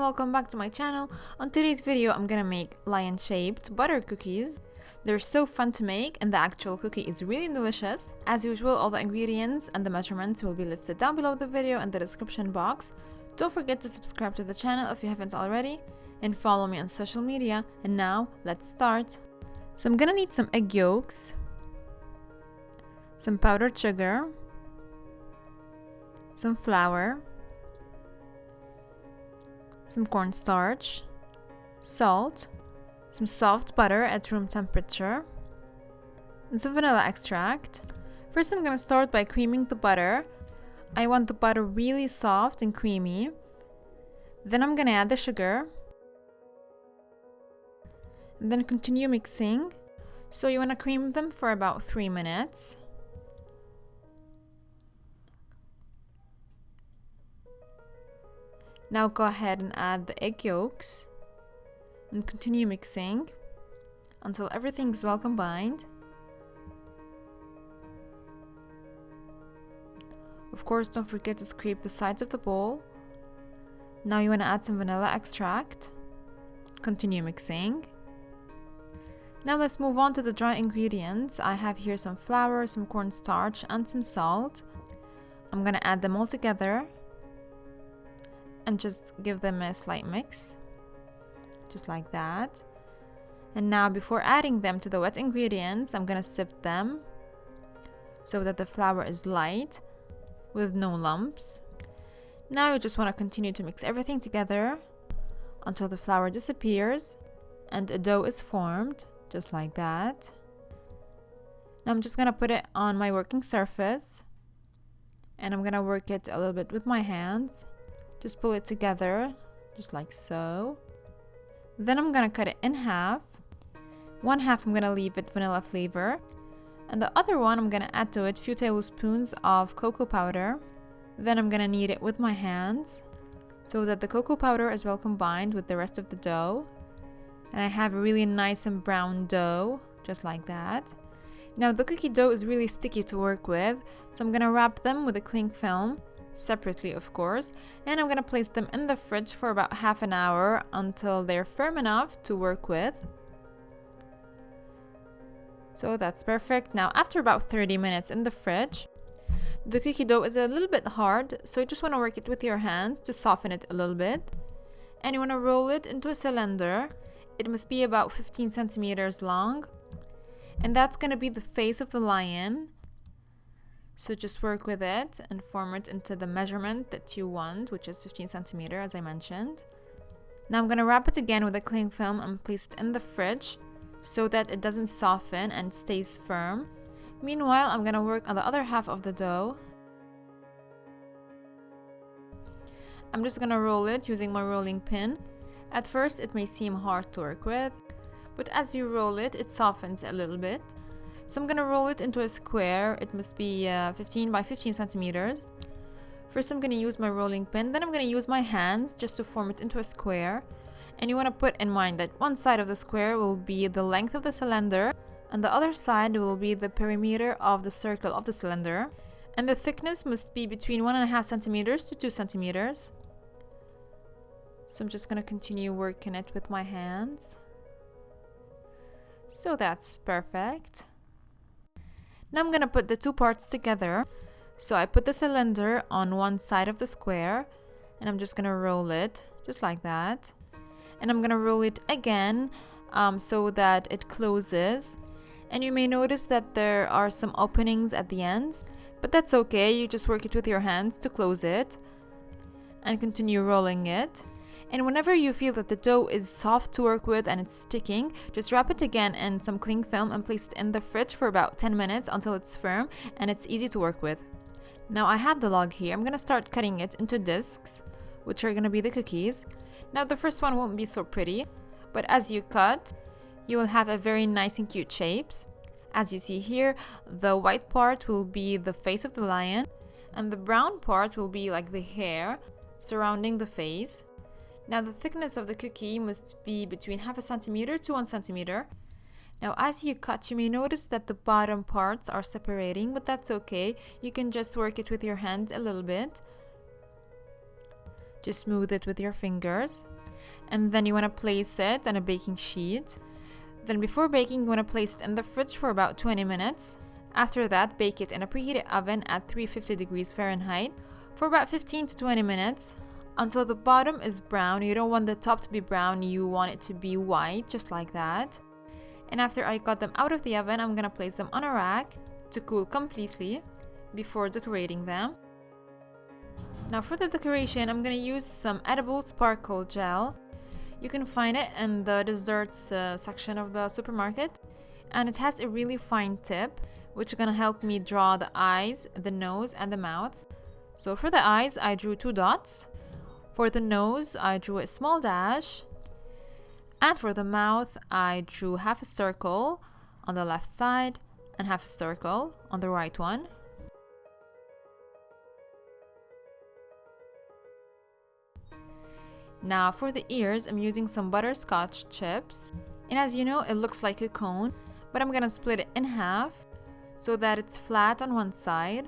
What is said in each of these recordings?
welcome back to my channel. On today's video I'm gonna make lion shaped butter cookies. They're so fun to make and the actual cookie is really delicious. As usual, all the ingredients and the measurements will be listed down below the video in the description box. Don't forget to subscribe to the channel if you haven't already and follow me on social media. And now let's start. So I'm gonna need some egg yolks, some powdered sugar, some flour, some cornstarch, salt, some soft butter at room temperature, and some vanilla extract. First I'm gonna start by creaming the butter. I want the butter really soft and creamy. Then I'm gonna add the sugar and then continue mixing. So you want to cream them for about 3 minutes. Now go ahead and add the egg yolks and continue mixing until everything is well combined. Of course, don't forget to scrape the sides of the bowl. Now you want to add some vanilla extract. Continue mixing. Now let's move on to the dry ingredients. I have here some flour, some cornstarch, and some salt. I'm gonna add them all together and just give them a slight mix, just like that. And now before adding them to the wet ingredients, I'm gonna sift them so that the flour is light with no lumps. Now you just want to continue to mix everything together until the flour disappears and a dough is formed, just like that. Now I'm just gonna put it on my working surface and I'm gonna work it a little bit with my hands. Just pull it together, just like so. Then I'm gonna cut it in half. One half I'm gonna leave it vanilla flavor, and the other one I'm gonna add to it a few tablespoons of cocoa powder. Then I'm gonna knead it with my hands so that the cocoa powder is well combined with the rest of the dough. And I have a really nice and brown dough, just like that. Now the cookie dough is really sticky to work with, so I'm gonna wrap them with a cling film, separately of course, and I'm gonna place them in the fridge for about half an hour until they're firm enough to work with. So that's perfect. Now after about 30 minutes in the fridge, the cookie dough is a little bit hard, so you just want to work it with your hands to soften it a little bit, and you want to roll it into a cylinder. It must be about 15 centimeters long, and that's gonna be the face of the lion. So just work with it and form it into the measurement that you want, which is 15 centimeters as I mentioned. Now I'm gonna wrap it again with a cling film and place it in the fridge so that it doesn't soften and stays firm. Meanwhile, I'm gonna work on the other half of the dough. I'm just gonna roll it using my rolling pin. At first it may seem hard to work with, but as you roll it, it softens a little bit. So I'm gonna roll it into a square. It must be 15 by 15 centimeters. First I'm gonna use my rolling pin, then I'm gonna use my hands just to form it into a square. And you wanna put in mind that one side of the square will be the length of the cylinder and the other side will be the perimeter of the circle of the cylinder. And the thickness must be between 1.5 centimeters to 2 centimeters. So I'm just gonna continue working it with my hands. So that's perfect. Now I'm gonna put the two parts together. So I put the cylinder on one side of the square and I'm just gonna roll it just like that. And I'm gonna roll it again so that it closes. And you may notice that there are some openings at the ends, but that's okay. You just work it with your hands to close it and continue rolling it. And whenever you feel that the dough is soft to work with and it's sticking, just wrap it again in some cling film and place it in the fridge for about 10 minutes until it's firm and it's easy to work with. Now I have the log here. I'm gonna start cutting it into discs, which are gonna be the cookies. Now the first one won't be so pretty, but as you cut, you will have a very nice and cute shapes. As you see here, the white part will be the face of the lion, and the brown part will be like the hair surrounding the face. Now the thickness of the cookie must be between 0.5 centimeter to 1 centimeter. Now as you cut, you may notice that the bottom parts are separating, but that's okay. You can just work it with your hands a little bit. Just smooth it with your fingers. And then you want to place it on a baking sheet. Then before baking, you want to place it in the fridge for about 20 minutes. After that, bake it in a preheated oven at 350 degrees Fahrenheit for about 15 to 20 minutes until the bottom is brown. You don't want the top to be brown, you want it to be white, just like that. And after I got them out of the oven, I'm gonna place them on a rack to cool completely before decorating them. Now for the decoration, I'm gonna use some edible sparkle gel. You can find it in the desserts section of the supermarket, and it has a really fine tip which is gonna help me draw the eyes, the nose, and the mouth. So for the eyes, I drew 2 dots. For the nose, I drew a small dash. And for the mouth, I drew half a circle on the left side and half a circle on the right one. Now for the ears, I'm using some butterscotch chips. And as you know, it looks like a cone, but I'm gonna split it in half so that it's flat on one side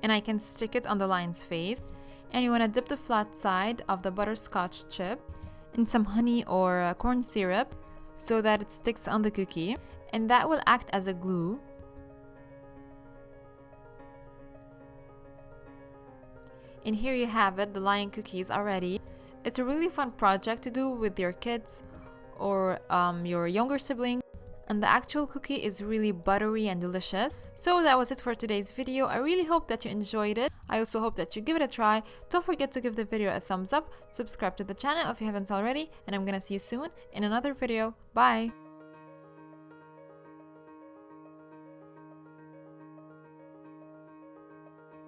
and I can stick it on the lion's face. And you want to dip the flat side of the butterscotch chip in some honey or corn syrup so that it sticks on the cookie, and that will act as a glue. And here you have it, the lion cookies are ready. It's a really fun project to do with your kids or your younger sibling. And the actual cookie is really buttery and delicious. So that was it for today's video. I really hope that you enjoyed it. I also hope that you give it a try. Don't forget to give the video a thumbs up, subscribe to the channel if you haven't already, and I'm gonna see you soon in another video. Bye!